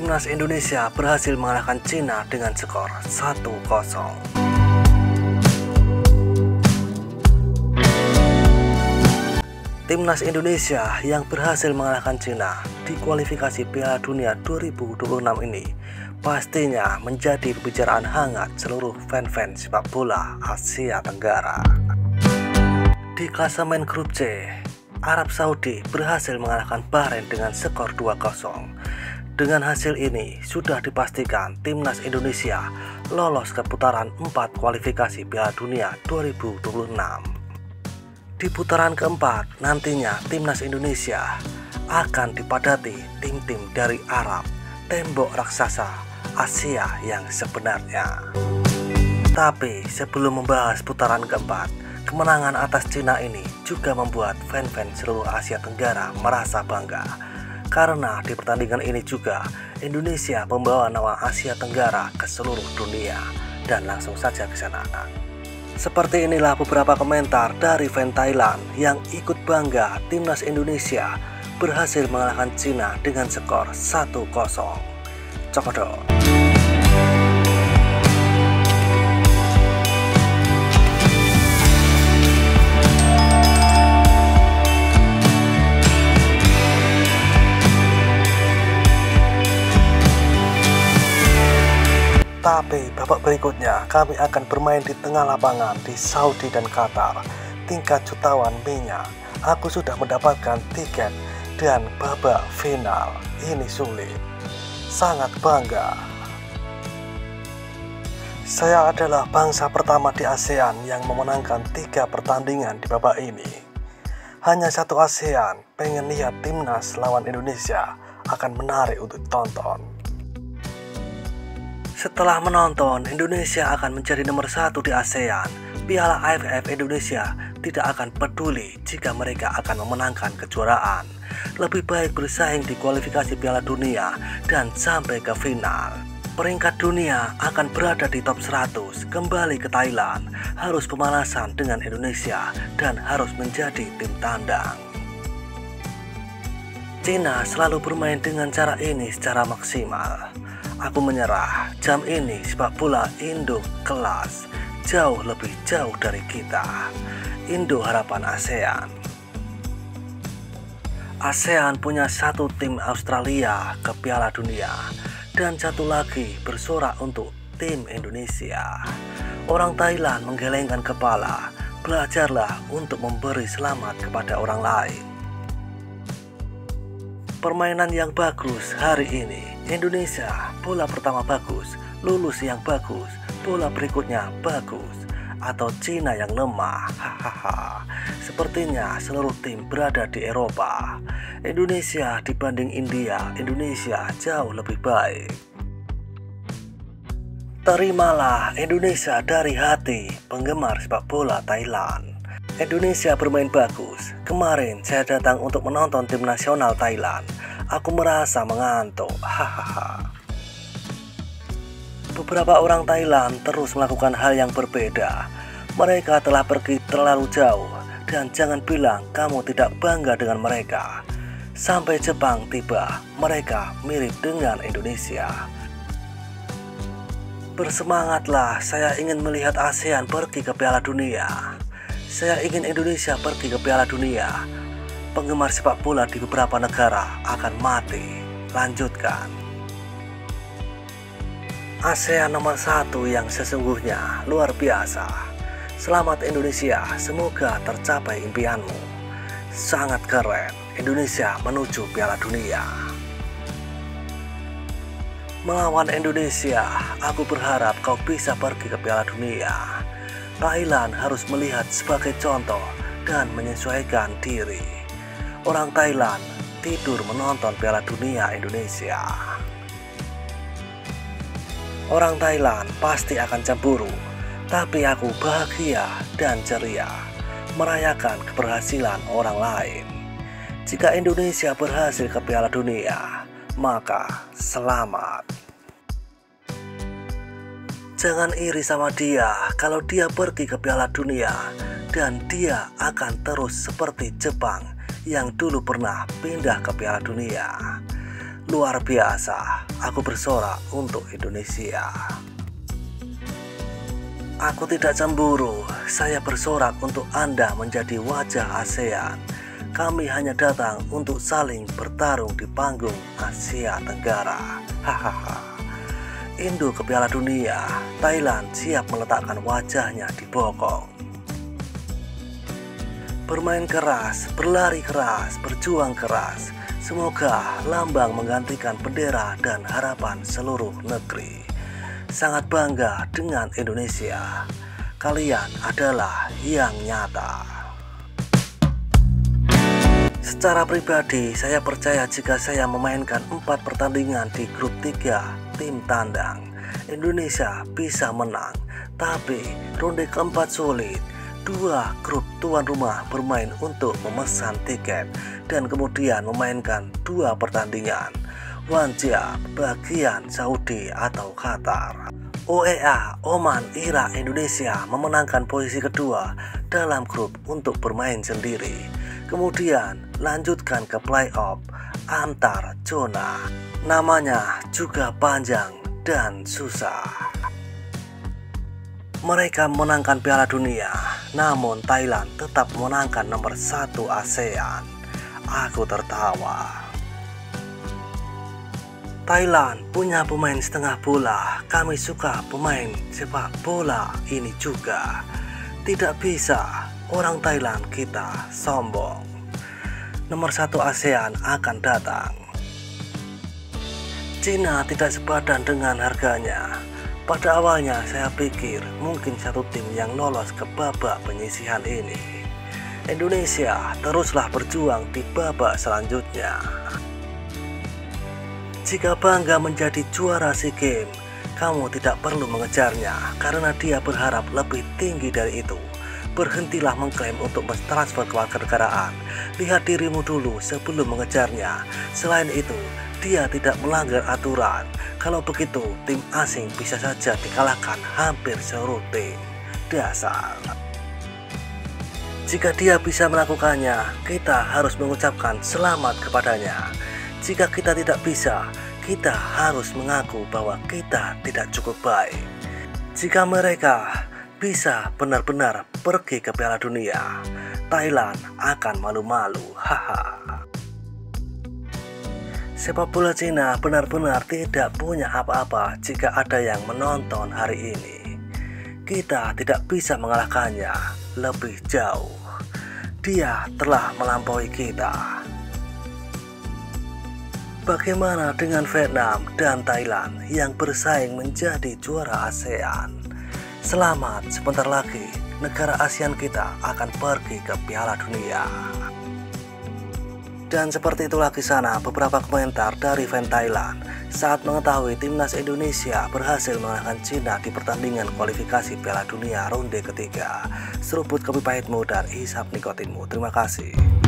Timnas Indonesia berhasil mengalahkan Cina dengan skor 1-0. Timnas Indonesia yang berhasil mengalahkan Cina di kualifikasi Piala Dunia 2026 ini pastinya menjadi pembicaraan hangat seluruh fan-fans sepak bola Asia Tenggara. Di klasemen grup C, Arab Saudi berhasil mengalahkan Bahrain dengan skor 2-0. Dengan hasil ini sudah dipastikan Timnas Indonesia lolos ke putaran 4 kualifikasi Piala Dunia 2026. Di putaran keempat nantinya Timnas Indonesia akan dipadati tim-tim dari Arab, tembok raksasa Asia yang sebenarnya. Tapi sebelum membahas putaran keempat, kemenangan atas Cina ini juga membuat fan-fans seluruh Asia Tenggara merasa bangga. Karena di pertandingan ini juga Indonesia membawa nama Asia Tenggara ke seluruh dunia. Dan langsung saja ke sana. Seperti inilah beberapa komentar dari fan Thailand yang ikut bangga Timnas Indonesia berhasil mengalahkan Cina dengan skor 1-0. Cokodot. Tapi babak berikutnya kami akan bermain di tengah lapangan di Saudi dan Qatar. Tingkat jutawan minyak. Aku sudah mendapatkan tiket dan babak final. Ini sulit. Sangat bangga. Saya adalah bangsa pertama di ASEAN yang memenangkan 3 pertandingan di babak ini. Hanya satu ASEAN pengen lihat timnas lawan Indonesia akan menarik untuk tonton. Setelah menonton, Indonesia akan menjadi nomor 1 di ASEAN. Piala AFF Indonesia tidak akan peduli jika mereka akan memenangkan kejuaraan. Lebih baik bersaing di kualifikasi Piala Dunia dan sampai ke final. Peringkat dunia akan berada di top 100, kembali ke Thailand, harus pemanasan dengan Indonesia dan harus menjadi tim tandang. Cina selalu bermain dengan cara ini secara maksimal. Aku menyerah, jam ini sepak bola Indo kelas, jauh lebih jauh dari kita. Indo harapan ASEAN. ASEAN punya 1 tim Australia ke Piala Dunia dan 1 lagi bersorak untuk tim Indonesia. Orang Thailand menggelengkan kepala, belajarlah untuk memberi selamat kepada orang lain. Permainan yang bagus hari ini, Indonesia bola pertama bagus, lulus yang bagus, bola berikutnya bagus, atau Cina yang lemah. Hahaha. Sepertinya seluruh tim berada di Eropa. Indonesia dibanding India, Indonesia jauh lebih baik. Terimalah Indonesia dari hati penggemar sepak bola Thailand. Indonesia bermain bagus. Kemarin saya datang untuk menonton tim nasional Thailand. Aku merasa mengantuk. Hahaha. Beberapa orang Thailand terus melakukan hal yang berbeda. Mereka telah pergi terlalu jauh dan jangan bilang kamu tidak bangga dengan mereka. Sampai Jepang tiba, mereka mirip dengan Indonesia. Bersemangatlah, saya ingin melihat ASEAN pergi ke Piala Dunia. Saya ingin Indonesia pergi ke Piala Dunia. Penggemar sepak bola di beberapa negara akan mati. Lanjutkan. ASEAN nomor 1 yang sesungguhnya luar biasa. Selamat Indonesia, semoga tercapai impianmu. Sangat keren, Indonesia menuju Piala Dunia. Melawan Indonesia, aku berharap kau bisa pergi ke Piala Dunia. Thailand harus melihat sebagai contoh dan menyesuaikan diri. Orang Thailand tidur menonton Piala Dunia Indonesia. Orang Thailand pasti akan cemburu, tapi aku bahagia dan ceria merayakan keberhasilan orang lain. Jika Indonesia berhasil ke Piala Dunia, maka selamat. Jangan iri sama dia kalau dia pergi ke Piala Dunia dan dia akan terus seperti Jepang yang dulu pernah pindah ke Piala Dunia. Luar biasa, aku bersorak untuk Indonesia. Aku tidak cemburu, saya bersorak untuk Anda menjadi wajah ASEAN. Kami hanya datang untuk saling bertarung di panggung Asia Tenggara. Hahaha. Indo ke Piala Dunia, Thailand siap meletakkan wajahnya di bokong. Bermain keras, berlari keras, berjuang keras. Semoga lambang menggantikan bendera dan harapan seluruh negeri. Sangat bangga dengan Indonesia. Kalian adalah yang nyata. Secara pribadi, saya percaya jika saya memainkan 4 pertandingan di grup 3 tim tandang, Indonesia bisa menang. Tapi ronde keempat sulit. 2 grup tuan rumah bermain untuk memesan tiket dan kemudian memainkan 2 pertandingan. Wanja bagian Saudi atau Qatar. UEA, Oman, Irak, Indonesia memenangkan posisi kedua dalam grup untuk bermain sendiri. Kemudian lanjutkan ke playoff antar zona. Namanya juga panjang dan susah. Mereka memenangkan Piala Dunia, namun Thailand tetap memenangkan nomor 1 ASEAN. Aku tertawa. Thailand punya pemain setengah bola, kami suka pemain sepak bola ini juga. Tidak bisa orang Thailand kita sombong. Nomor 1 ASEAN akan datang. Cina tidak sepadan dengan harganya. Pada awalnya saya pikir mungkin satu tim yang lolos ke babak penyisihan ini. Indonesia teruslah berjuang di babak selanjutnya. Jika bangga menjadi juara SEA Games, kamu tidak perlu mengejarnya karena dia berharap lebih tinggi dari itu. Berhentilah mengklaim untuk mentransfer kewarganegaraan. Lihat dirimu dulu sebelum mengejarnya. Selain itu, dia tidak melanggar aturan. Kalau begitu, tim asing bisa saja dikalahkan hampir seluruh tim. Dasar. Jika dia bisa melakukannya, kita harus mengucapkan selamat kepadanya. Jika kita tidak bisa, kita harus mengaku bahwa kita tidak cukup baik. Jika mereka bisa benar-benar pergi ke Piala Dunia, Thailand akan malu-malu. Haha. Sepak bola Cina benar-benar tidak punya apa-apa jika ada yang menonton hari ini. Kita tidak bisa mengalahkannya lebih jauh. Dia telah melampaui kita. Bagaimana dengan Vietnam dan Thailand yang bersaing menjadi juara ASEAN? Selamat, sebentar lagi negara ASEAN kita akan pergi ke Piala Dunia. Dan seperti itulah kisah beberapa komentar dari fan Thailand saat mengetahui timnas Indonesia berhasil mengalahkan Cina di pertandingan kualifikasi Piala Dunia ronde ketiga. Seruput kopi pahitmu dan isap nikotinmu. Terima kasih.